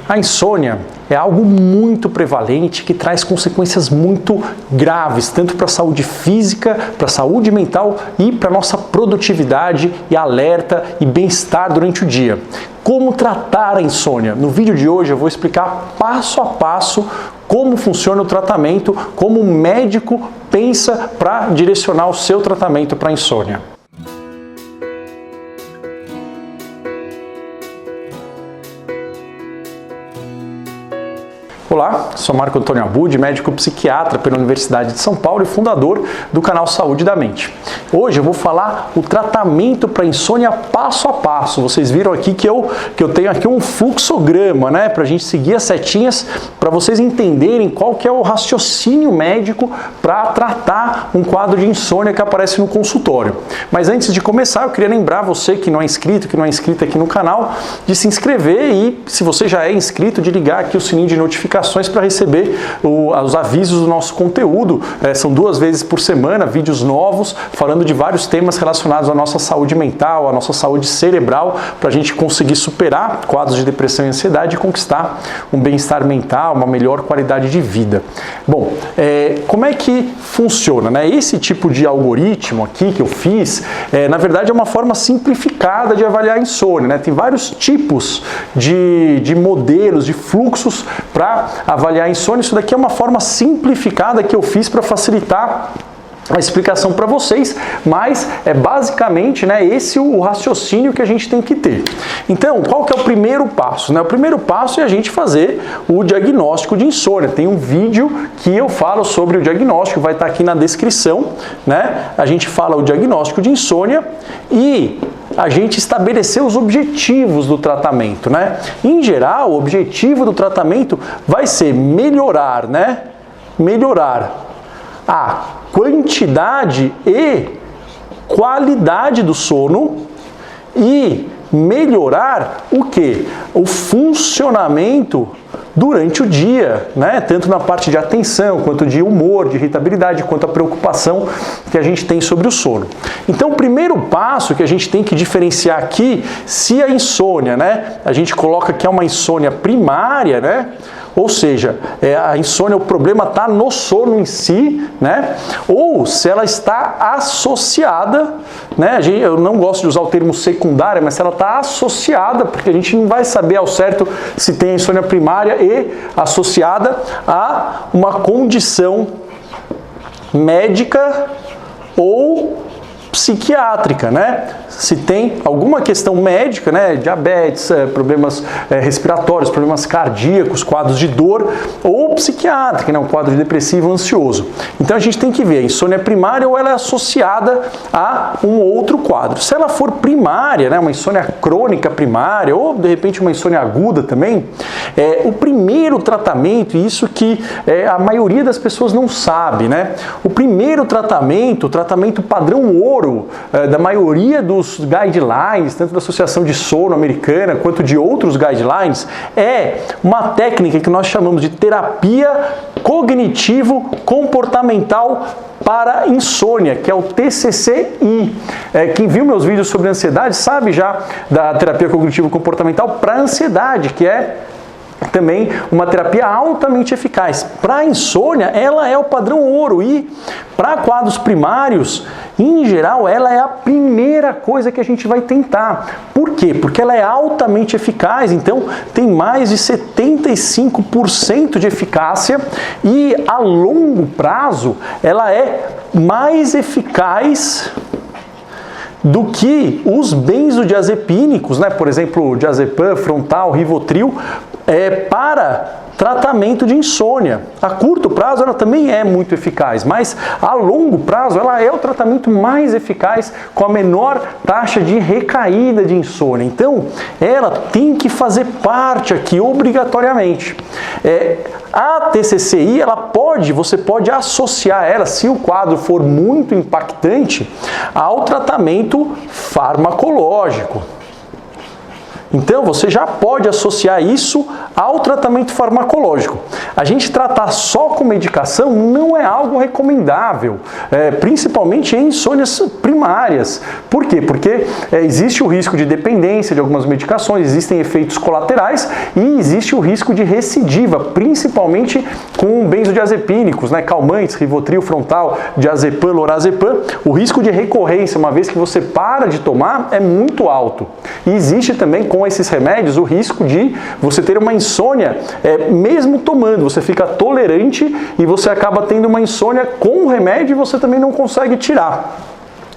A insônia é algo muito prevalente que traz consequências muito graves, tanto para a saúde física, para a saúde mental e para a nossa produtividade e alerta e bem-estar durante o dia. Como tratar a insônia? No vídeo de hoje eu vou explicar passo a passo como funciona o tratamento, como o médico pensa para direcionar o seu tratamento para a insônia. Olá, sou Marco Antônio Abud, médico psiquiatra pela Universidade de São Paulo e fundador do canal Saúde da Mente. Hoje eu vou falar o tratamento para insônia passo a passo. Vocês viram aqui que eu tenho aqui um fluxograma, né, para a gente seguir as setinhas, para vocês entenderem qual que é o raciocínio médico para tratar um quadro de insônia que aparece no consultório. Mas antes de começar, eu queria lembrar você que não é inscrito, que não é inscrita aqui no canal, de se inscrever e, se você já é inscrito, de ligar aqui o sininho de notificações para receber os avisos do nosso conteúdo. São 2 vezes por semana, vídeos novos, falando de vários temas relacionados à nossa saúde mental, à nossa saúde cerebral, para a gente conseguir superar quadros de depressão e ansiedade e conquistar um bem-estar mental, uma melhor qualidade de vida. Bom, como é que funciona, né? Esse tipo de algoritmo aqui que eu fiz, na verdade é uma forma simplificada de avaliar a insônia, né? Tem vários tipos de modelos, de fluxos para avaliar a insônia. Isso daqui é uma forma simplificada que eu fiz para facilitar a explicação para vocês, mas é basicamente, né, esse o raciocínio que a gente tem que ter. Então, qual que é o primeiro passo, né? O primeiro passo é a gente fazer o diagnóstico de insônia. Tem um vídeo que eu falo sobre o diagnóstico, vai estar aqui na descrição, né? A gente fala o diagnóstico de insônia e a gente estabeleceu os objetivos do tratamento, né? Em geral, o objetivo do tratamento vai ser melhorar, né? Melhorar a quantidade e qualidade do sono e melhorar o quê? O funcionamento durante o dia, né? Tanto na parte de atenção, quanto de humor, de irritabilidade, quanto a preocupação que a gente tem sobre o sono. Então, o primeiro passo que a gente tem que diferenciar aqui, se a insônia, né? A gente coloca que é uma insônia primária, né? Ou seja, a insônia, o problema está no sono em si, né? Ou se ela está associada, né? Eu não gosto de usar o termo secundária, mas se ela está associada, porque a gente não vai saber ao certo se tem a insônia primária e associada a uma condição médica ou psiquiátrica, né? Se tem alguma questão médica, né? Diabetes, problemas respiratórios, problemas cardíacos, quadros de dor, ou psiquiátrica, né? Um quadro depressivo ansioso. Então a gente tem que ver, a insônia primária ou ela é associada a um outro quadro. Se ela for primária, né? Uma insônia crônica primária, ou de repente uma insônia aguda também, o primeiro tratamento, e isso que a maioria das pessoas não sabe, né? O primeiro tratamento, o tratamento padrão ouro, da maioria dos guidelines, tanto da Associação de Sono Americana quanto de outros guidelines, é uma técnica que nós chamamos de terapia cognitivo-comportamental para insônia, que é o TCCI. Quem viu meus vídeos sobre ansiedade sabe já da terapia cognitivo-comportamental para ansiedade, que é também uma terapia altamente eficaz. Para a insônia, ela é o padrão ouro e para quadros primários, em geral, ela é a primeira coisa que a gente vai tentar. Por quê? Porque ela é altamente eficaz, então tem mais de 75% de eficácia e a longo prazo ela é mais eficaz do que os benzodiazepínicos, né? Por exemplo, o diazepam, Frontal, Rivotril, para tratamento de insônia. A curto prazo ela também é muito eficaz, mas a longo prazo ela é o tratamento mais eficaz com a menor taxa de recaída de insônia. Então, ela tem que fazer parte aqui obrigatoriamente. A TCCI, você pode associar ela, se o quadro for muito impactante, ao tratamento farmacológico. Então você já pode associar isso ao tratamento farmacológico. A gente tratar só com medicação não é algo recomendável, principalmente em insônias primárias. Por quê? Porque existe o risco de dependência de algumas medicações, existem efeitos colaterais e existe o risco de recidiva, principalmente com benzodiazepínicos, né, calmantes, Rivotril, Frontal, diazepam, lorazepam. O risco de recorrência, uma vez que você para de tomar, é muito alto. E existe também com esses remédios o risco de você ter uma insônia, mesmo tomando, você fica tolerante e você acaba tendo uma insônia com o remédio e você também não consegue tirar.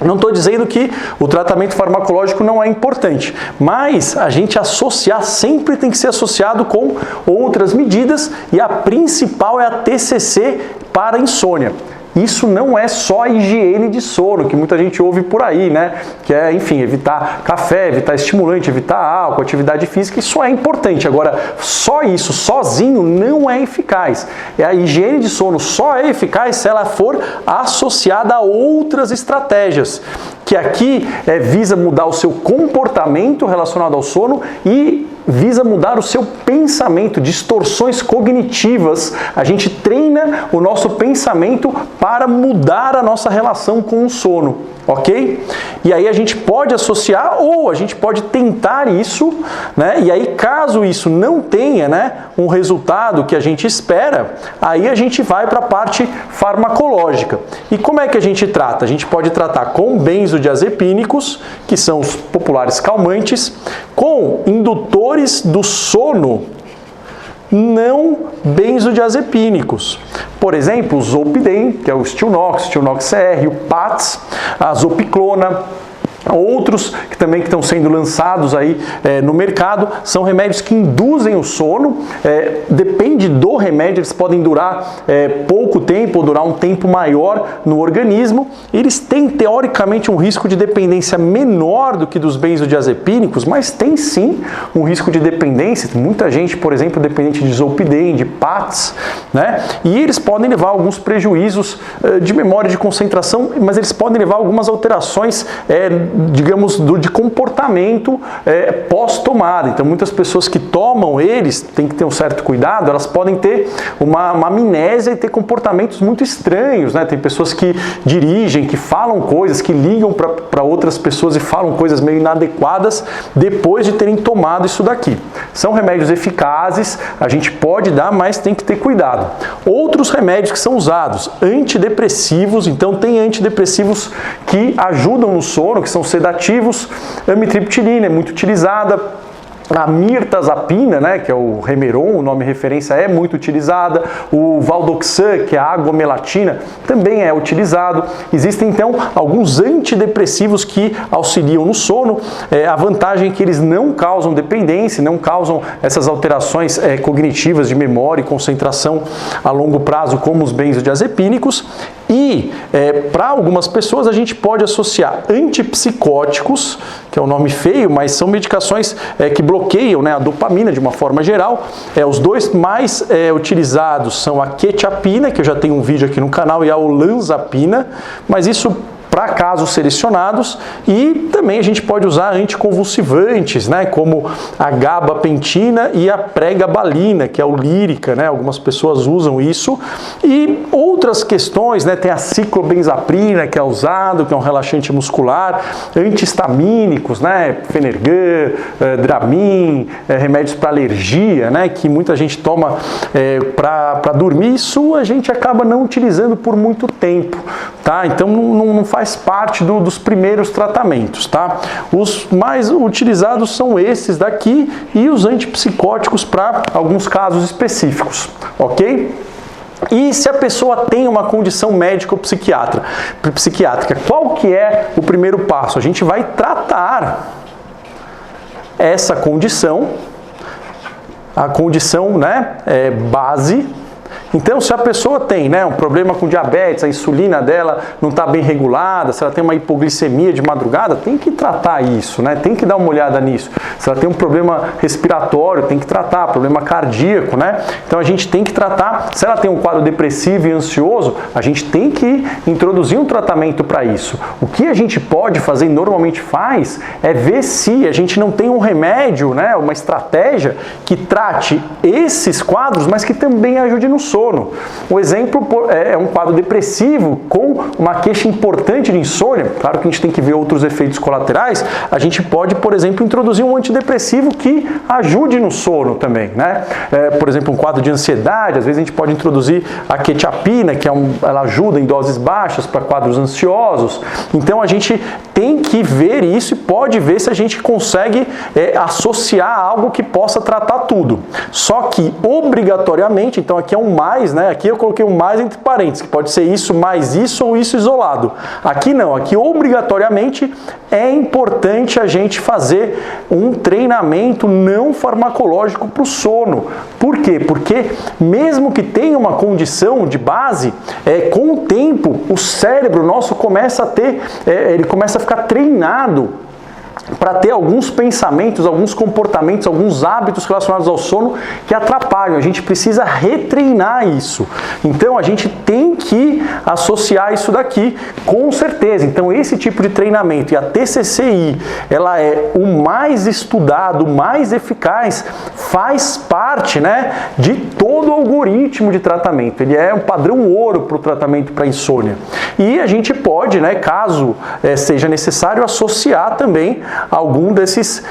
Não estou dizendo que o tratamento farmacológico não é importante, mas a gente associar sempre tem que ser associado com outras medidas e a principal é a TCC para a insônia. Isso não é só a higiene de sono, que muita gente ouve por aí, né? Que é, enfim, evitar café, evitar estimulante, evitar álcool, atividade física, isso é importante. Agora, só isso, sozinho, não é eficaz. A higiene de sono só é eficaz se ela for associada a outras estratégias, que aqui visa mudar o seu comportamento relacionado ao sono e visa mudar o seu pensamento, distorções cognitivas. A gente treina o nosso pensamento para mudar a nossa relação com o sono, ok? E aí a gente pode associar ou a gente pode tentar isso, né? E aí caso isso não tenha, né, um resultado que a gente espera, aí a gente vai para a parte farmacológica. E como é que a gente trata? A gente pode tratar com benzodiazepínicos, que são os populares calmantes, com indutores do sono não benzodiazepínicos. Por exemplo, o Zolpidem, que é o Stilnox, Stilnox CR, o PATS, a Zopiclona, outros que também estão sendo lançados aí no mercado, são remédios que induzem o sono, depende do remédio, eles podem durar pouco tempo ou durar um tempo maior no organismo, eles têm teoricamente um risco de dependência menor do que dos benzodiazepínicos, mas tem sim um risco de dependência, muita gente, por exemplo, dependente de Zolpidem, de PATS, né? E eles podem levar alguns prejuízos de memória, de concentração, mas eles podem levar algumas alterações digamos, de comportamento pós-tomada. Então, muitas pessoas que tomam eles, tem que ter um certo cuidado, elas podem ter uma amnésia e ter comportamentos muito estranhos, né? Tem pessoas que dirigem, que falam coisas, que ligam para outras pessoas e falam coisas meio inadequadas depois de terem tomado isso daqui. São remédios eficazes, a gente pode dar, mas tem que ter cuidado. Outros remédios que são usados, antidepressivos, então tem antidepressivos que ajudam no sono, que são sedativos, amitriptilina é muito utilizada, a mirtazapina, né, que é o Remeron, o nome referência é muito utilizada, o Valdoxan, que é a agomelatina, também é utilizado. Existem então alguns antidepressivos que auxiliam no sono, a vantagem é que eles não causam dependência, não causam essas alterações cognitivas de memória e concentração a longo prazo como os benzodiazepínicos. E para algumas pessoas a gente pode associar antipsicóticos, que é um nome feio, mas são medicações que bloqueiam, né, a dopamina de uma forma geral. Os dois mais utilizados são a quetiapina, que eu já tenho um vídeo aqui no canal, e a olanzapina, mas isso para casos selecionados, e também a gente pode usar anticonvulsivantes, né, como a gabapentina e a pregabalina, que é o Lírica, né, algumas pessoas usam isso, e outras questões, né, tem a ciclobenzaprina, que é usado, que é um relaxante muscular, antihistamínicos, né, Fenergan, Dramin, remédios para alergia, né, que muita gente toma para dormir, isso a gente acaba não utilizando por muito tempo, tá? Então não faz parte dos primeiros tratamentos, tá? Os mais utilizados são esses daqui e os antipsicóticos para alguns casos específicos, ok? E se a pessoa tem uma condição médico-psiquiátrica, qual que é o primeiro passo? A gente vai tratar essa condição, a condição, né, base, Então, se a pessoa tem, né, um problema com diabetes, a insulina dela não está bem regulada, se ela tem uma hipoglicemia de madrugada, tem que tratar isso, né? Tem que dar uma olhada nisso. Se ela tem um problema respiratório, tem que tratar, problema cardíaco, né? Então a gente tem que tratar. Se ela tem um quadro depressivo e ansioso, a gente tem que introduzir um tratamento para isso. O que a gente pode fazer, e normalmente faz, é ver se a gente não tem um remédio, né, uma estratégia que trate esses quadros, mas que também ajude no sono. Um exemplo é um quadro depressivo com uma queixa importante de insônia. Claro que a gente tem que ver outros efeitos colaterais. A gente pode, por exemplo, introduzir um antidepressivo que ajude no sono também, né? Por exemplo, um quadro de ansiedade, às vezes a gente pode introduzir a quetiapina, que ela ajuda em doses baixas para quadros ansiosos. Então a gente tem que ver isso e pode ver se a gente consegue associar algo que possa tratar tudo. Só que obrigatoriamente, então aqui é um mais, né? Aqui eu coloquei um mais entre parênteses, que pode ser isso mais isso ou isso isolado. Aqui não, aqui obrigatoriamente é importante a gente fazer um treinamento não farmacológico para o sono. Por quê? Porque mesmo que tenha uma condição de base, com o tempo o cérebro nosso começa a ter, ele começa a ficar treinado para ter alguns pensamentos, alguns comportamentos, alguns hábitos relacionados ao sono que atrapalham. A gente precisa retreinar isso. Então a gente tem que associar isso daqui, com certeza. Então esse tipo de treinamento, e a TCCI, ela é o mais estudado, o mais eficaz, faz parte, né, de todo o algoritmo de tratamento. Ele é um padrão ouro para o tratamento para insônia. E a gente pode, né, caso seja necessário, associar também algum dessas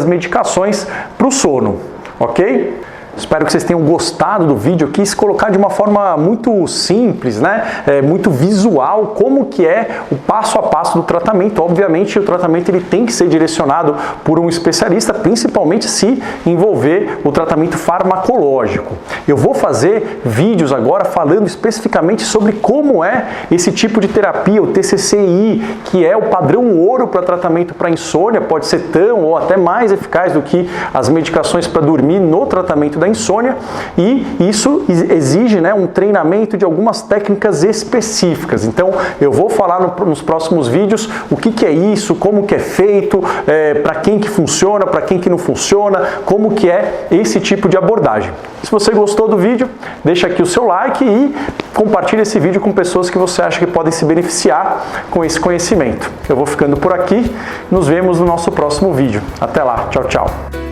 medicações para o sono, ok? Espero que vocês tenham gostado do vídeo. Eu quis colocar de uma forma muito simples, né? Muito visual, como que é o passo a passo do tratamento. Obviamente, o tratamento ele tem que ser direcionado por um especialista, principalmente se envolver o tratamento farmacológico. Eu vou fazer vídeos agora falando especificamente sobre como é esse tipo de terapia, o TCCI, que é o padrão ouro para tratamento para insônia, pode ser tão ou até mais eficaz do que as medicações para dormir no tratamento da insônia, e isso exige, né, um treinamento de algumas técnicas específicas. Então eu vou falar nos próximos vídeos o que é isso, como que é feito, para quem que funciona, para quem que não funciona, como que é esse tipo de abordagem. Se você gostou do vídeo, deixa aqui o seu like e compartilhe esse vídeo com pessoas que você acha que podem se beneficiar com esse conhecimento. Eu vou ficando por aqui, nos vemos no nosso próximo vídeo. Até lá, tchau, tchau!